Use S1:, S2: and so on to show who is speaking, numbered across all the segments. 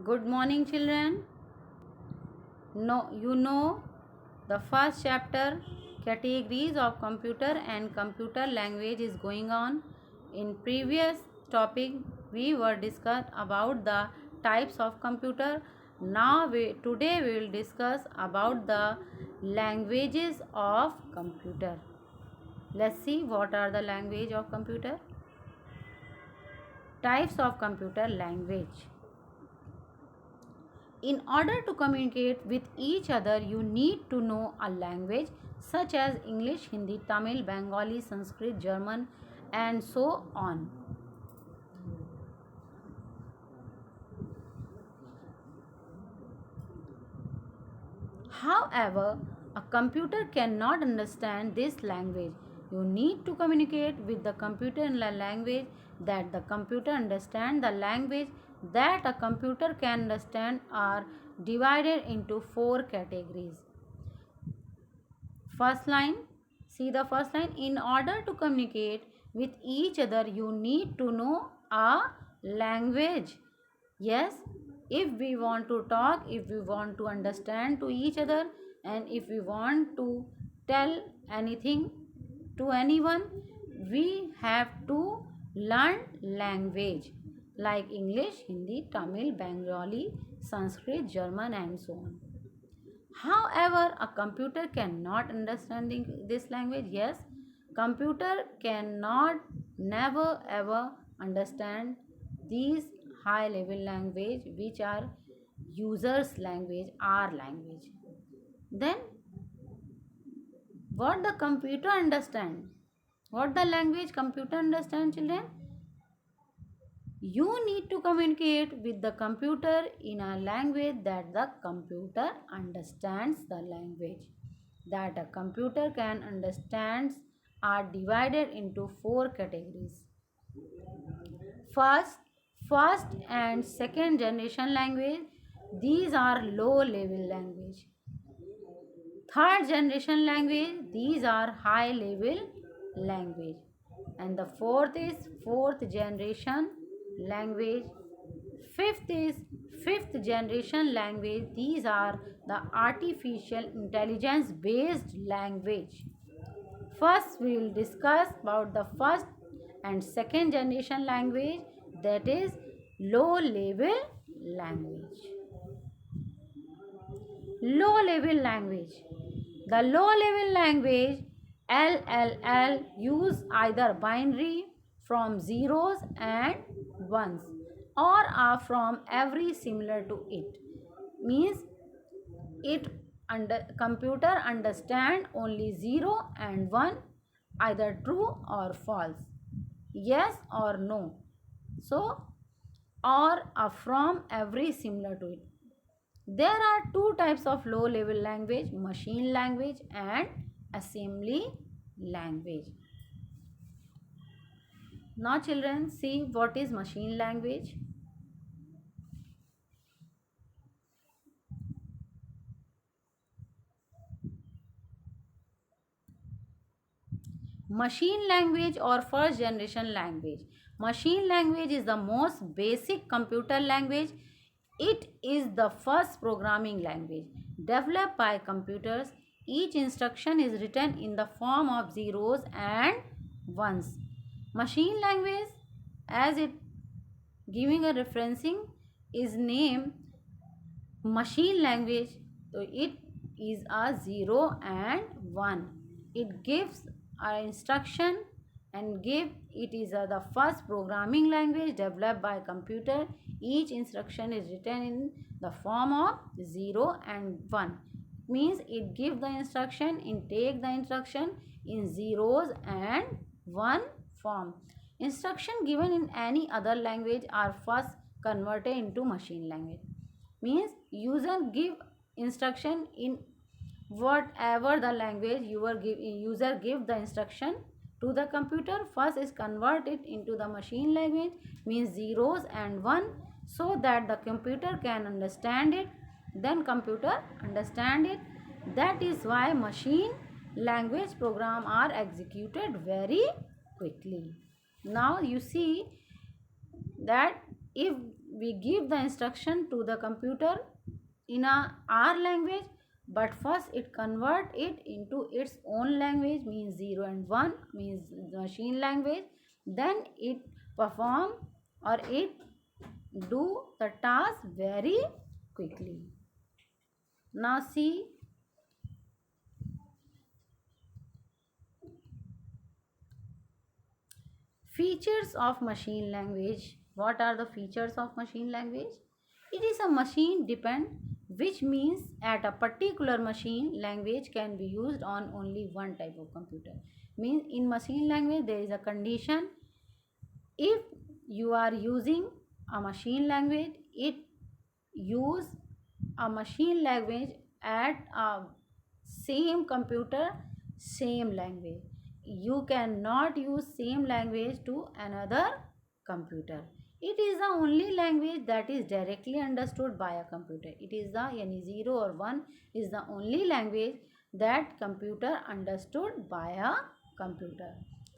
S1: Good morning, children. No, you know the first chapter, categories of computer and computer language, is going on. In previous topic, we were discussed about the types of computer. Today we will discuss about the languages of computer. Let's see what are the language of computer. Types of computer language. In order to communicate with each other, you need to know a language such as English, Hindi, Tamil, Bengali, Sanskrit, German, and so on. However, a computer cannot understand this language. You need to communicate with the computer in a language that the computer understands. The language that a computer can understand are divided into four categories. First line, see the first line. In order to communicate with each other, you need to know a language. Yes, if we want to talk, if we want to understand to each other, and if we want to tell anything to anyone, we have to learn language like English, Hindi, Tamil, Bengali, Sanskrit, German, and so on. However, a computer cannot understand this language. Yes, computer cannot never ever understand these high level language which are users language, our language. Then what the computer understand? What the language computer understand, children? You need to communicate with the computer in a language that the computer understands. The language that a computer can understand are divided into four categories. First, first and second generation language, these are low level language. Third generation language, these are high level language. And the fourth is fourth generation language. Fifth is fifth generation language. These are the artificial intelligence based language. First we will discuss about the first and second generation language, that is low level language. Low level language. The low level language LLL use either binary from zeros and ones or are from every similar to it. Means it computer understand only 0 and 1, either true or false, yes or no. So or are from every similar to it. There are two types of low level language, machine language and assembly language. Now children, see what is machine language. Machine language or first generation language. Machine language is the most basic computer language. It is the first programming language developed by computers. Each instruction is written in the form of zeros and ones. Machine language, as it giving a referencing, is named machine language. So it is a 0 and 1. It gives an instruction and it is the first programming language developed by computer. Each instruction is written in the form of 0 and 1. Means it give the instruction in take the instruction in zeros and 1 form. Instruction given in any other language are first converted into machine language. Means user give instruction in whatever the language user give the instruction to the computer, first is converted into the machine language, means zeros and 1, so that the computer can understand it. Then computer understand it. That is why machine language program are executed very quickly. Now you see that if we give the instruction to the computer in our language, but first it convert it into its own language, means 0 and 1 means machine language, then it perform or it do the task very quickly. Now see, features of machine language. What are the features of machine language? It is a machine depend, which means at a particular machine language can be used on only one type of computer. Means in machine language there is a condition. If you are using a machine language, it use a machine language at a same computer, same language. You cannot use same language to another computer. It is the only language that is directly understood by a computer. It is the yani 0 or 1 is the only language that computer understood by a computer.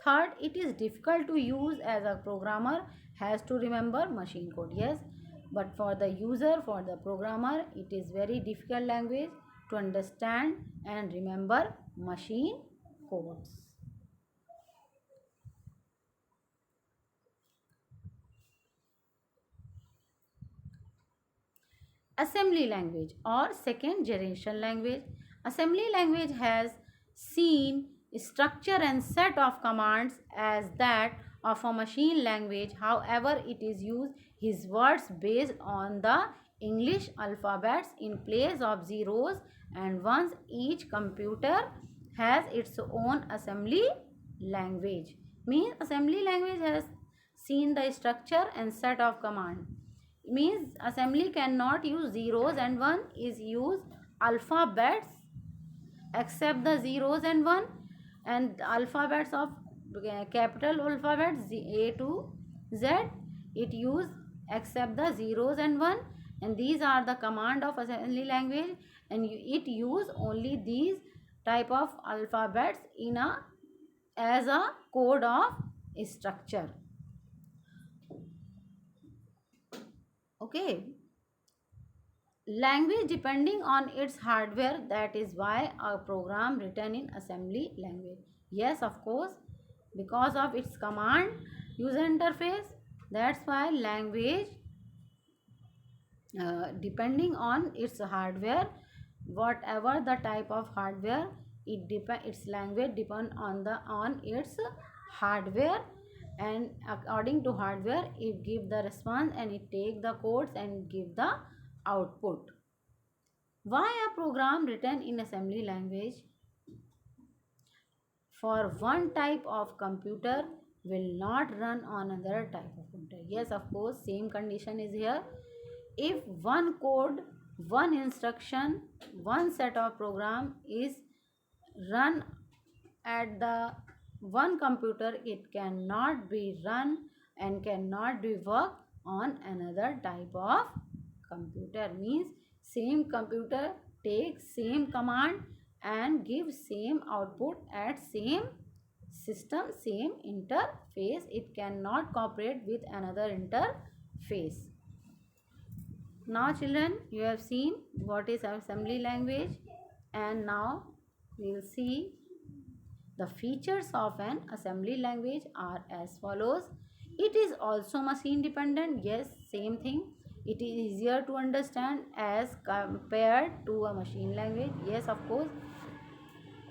S1: Third, it is difficult to use, as a programmer has to remember machine code. Yes, but for the user, for the programmer, it is very difficult language to understand and remember machine codes. Assembly language or second generation language. Assembly language has seen structure and set of commands as that of a machine language. However, it is used his words based on the English alphabets in place of zeros and ones. Each computer has its own assembly language. Means assembly language has seen the structure and set of command. Means assembly cannot use zeros and one, is use alphabets except the zeros and one, and the alphabets of capital alphabets A to Z, it use except the zeros and one, and these are the command of assembly language, and it use only these type of alphabets in a as a code of structure. Okay, language depending on its hardware, that is why a program written in assembly language. Yes, of course, because of its command user interface, that's why language depending on its hardware, whatever the type of hardware, its language depend on the on its hardware, and according to hardware it give the response and it take the codes and give the output. Why a program written in assembly language for one type of computer will not run on another type of computer? Yes, of course, same condition is here. If one code, one instruction, one set of program is run at the one computer, it cannot be run and cannot be work on another type of computer. Means same computer takes same command and gives same output at same system, same interface. It cannot cooperate with another interface. Now children, you have seen what is assembly language, and now we will see the features of an assembly language are as follows. It is also machine dependent. Yes, same thing. It is easier to understand as compared to a machine language. Yes, of course.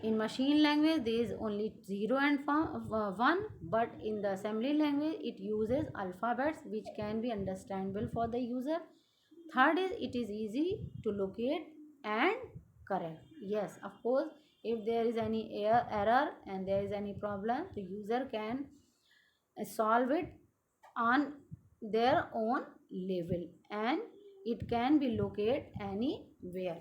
S1: In machine language there is only 0 and 1, but in the assembly language it uses alphabets which can be understandable for the user. Third is it is easy to locate and correct. Yes, of course, if there is any error and there is any problem, the user can solve it on their own level and it can be located anywhere.